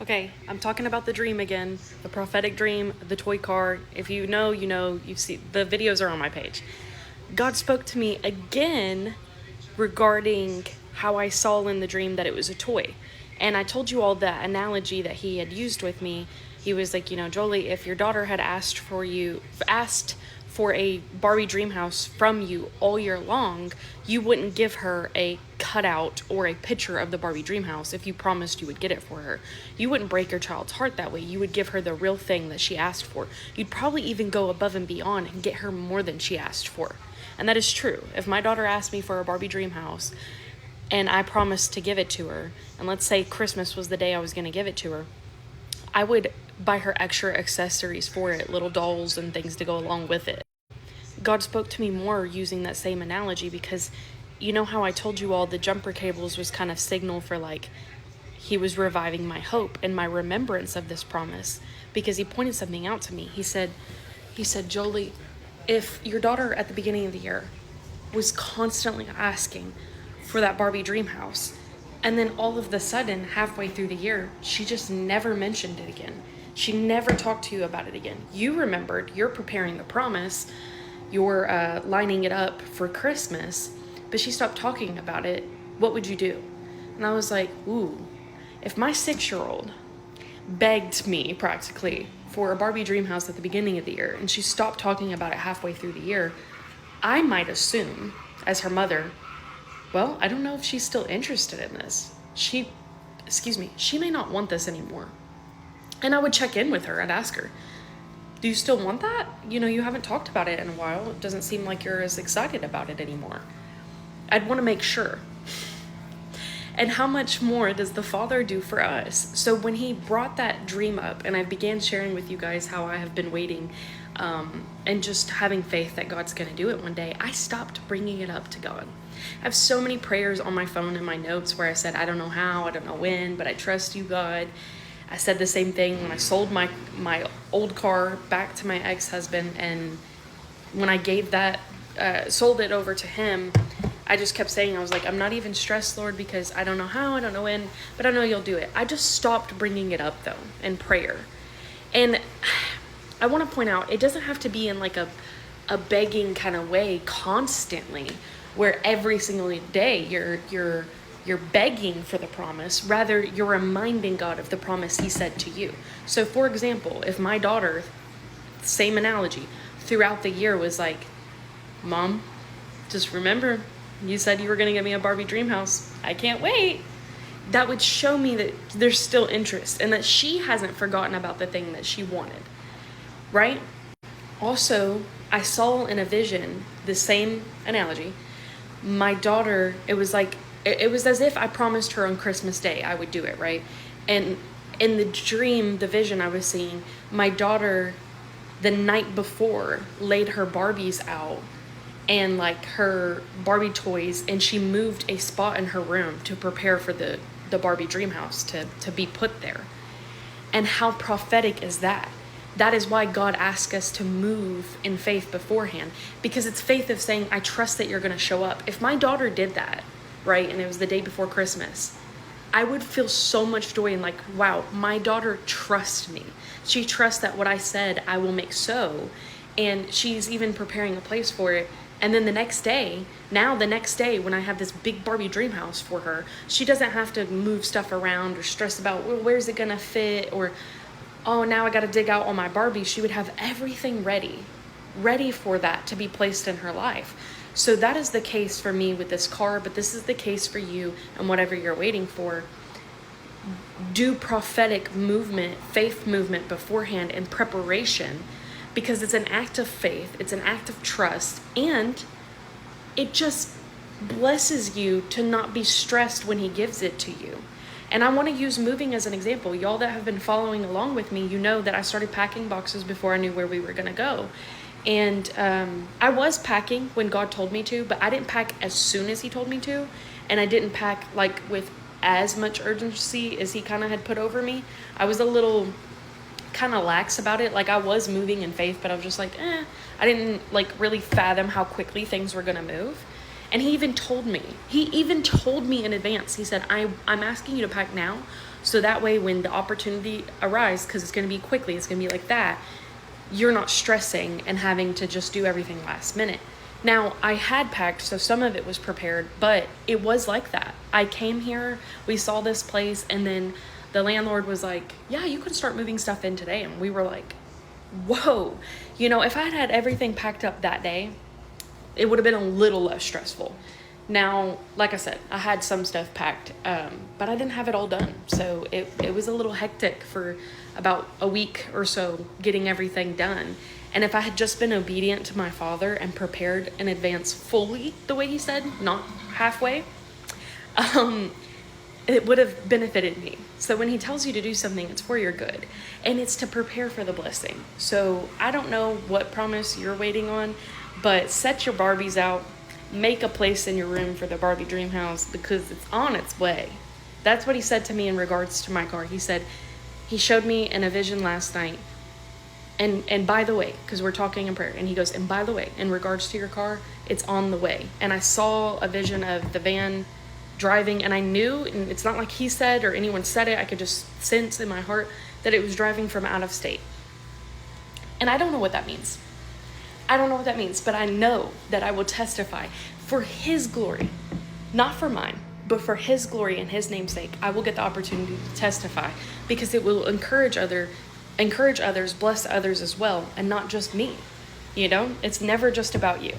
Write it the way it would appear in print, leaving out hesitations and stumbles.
Okay, I'm talking about the dream again, the prophetic dream, the toy car. If you know, you know, you've seen the videos are on my page. God spoke to me again regarding how I saw in the dream that it was a toy. And I told you all that analogy that he had used with me. He was like, Jolie, if your daughter had asked for a Barbie dream house from you all year long, you wouldn't give her a cutout or a picture of the Barbie dream house if you promised you would get it for her. You wouldn't break your child's heart that way. You would give her the real thing that she asked for. You'd probably even go above and beyond and get her more than she asked for. And that is true. If my daughter asked me for a Barbie dream house and I promised to give it to her, and let's say Christmas was the day I was going to give it to her, I would buy her extra accessories for it, little dolls and things to go along with it. God spoke to me more using that same analogy because you know how I told you all the jumper cables was kind of signal for like he was reviving my hope and my remembrance of this promise, because he pointed something out to me. He said, Jolie, if your daughter at the beginning of the year was constantly asking for that Barbie dream house, and then all of the sudden, halfway through the year, she just never mentioned it again. She never talked to you about it again. You remembered, you're preparing the promise, you're lining it up for Christmas, but she stopped talking about it. What would you do? And I was like, ooh, if my 6-year-old begged me practically for a Barbie dream house at the beginning of the year and she stopped talking about it halfway through the year, I might assume, as her mother, well, I don't know if she's still interested in this. She may not want this anymore. And I would check in with her and ask her, do you still want that? You haven't talked about it in a while. It doesn't seem like you're as excited about it anymore. I'd want to make sure. And how much more does the Father do for us? So when he brought that dream up, and I began sharing with you guys how I have been waiting and just having faith that God's going to do it one day, I stopped bringing it up to God. I have so many prayers on my phone and my notes where I said, I don't know how, I don't know when, but I trust you, God. I said the same thing when I sold my old car back to my ex-husband, and when I gave that, sold it over to him, I just kept saying, I was like, I'm not even stressed, Lord, because I don't know how, I don't know when, but I know you'll do it. I just stopped bringing it up, though, in prayer. And I want to point out, it doesn't have to be in like a begging kind of way constantly, where every single day you're begging for the promise. Rather, you're reminding God of the promise he said to you. So, for example, if my daughter, same analogy, throughout the year was like, Mom, just remember, you said you were going to get me a Barbie dream house. I can't wait. That would show me that there's still interest and that she hasn't forgotten about the thing that she wanted, right? Also, I saw in a vision, the same analogy, my daughter, it was as if I promised her on Christmas Day I would do it, right? And in the dream, the vision I was seeing, my daughter, the night before, laid her Barbies out and like her Barbie toys, and she moved a spot in her room to prepare for the Barbie dream house to be put there. And how prophetic is that? That is why God asks us to move in faith beforehand, because it's faith of saying, I trust that you're going to show up. If my daughter did that, right, and it was the day before Christmas, I would feel so much joy and like, wow, my daughter trusts me. She trusts that what I said I will make so, and she's even preparing a place for it. And then the next day, when I have this big Barbie dream house for her, she doesn't have to move stuff around or stress about, well, where's it going to fit, or oh, now I got to dig out all my Barbies. She would have everything ready for that to be placed in her life. So that is the case for me with this car, but this is the case for you and whatever you're waiting for. Do prophetic movement, faith movement beforehand in preparation, because it's an act of faith, it's an act of trust, and it just blesses you to not be stressed when he gives it to you. And I want to use moving as an example. Y'all that have been following along with me, you know that I started packing boxes before I knew where we were going to go. And I was packing when God told me to, but I didn't pack as soon as he told me to. And I didn't pack like with as much urgency as he kind of had put over me. I was a little kind of lax about it. Like I was moving in faith, but I was just like, I didn't like really fathom how quickly things were going to move. And he even told me in advance, he said, I'm asking you to pack now So that way, when the opportunity arises, because it's going to be quickly, it's going to be like that, you're not stressing and having to just do everything last minute. Now, I had packed, so some of it was prepared, but it was like that. I came here, we saw this place, and then the landlord was like, yeah, you could start moving stuff in today. And we were like, whoa. You know, if I had everything packed up that day, it would have been a little less stressful. Now, like I said, I had some stuff packed, but I didn't have it all done. So it was a little hectic for about a week or so getting everything done. And if I had just been obedient to my father and prepared in advance fully the way he said, not halfway, it would have benefited me. So when he tells you to do something, it's for your good. And it's to prepare for the blessing. So I don't know what promise you're waiting on, but set your Barbies out. Make a place in your room for the Barbie Dream House because it's on its way. That's what he said to me in regards to my car. He said, he showed me in a vision last night. And by the way, because we're talking in prayer, and he goes, and by the way, in regards to your car, it's on the way. And I saw a vision of the van driving, and I knew, and it's not like he said or anyone said it, I could just sense in my heart that it was driving from out of state. And I don't know what that means. I don't know what that means, but I know that I will testify for his glory, not for mine, but for his glory and his name's sake. I will get the opportunity to testify because it will encourage others, bless others as well, and not just me. You know, it's never just about you.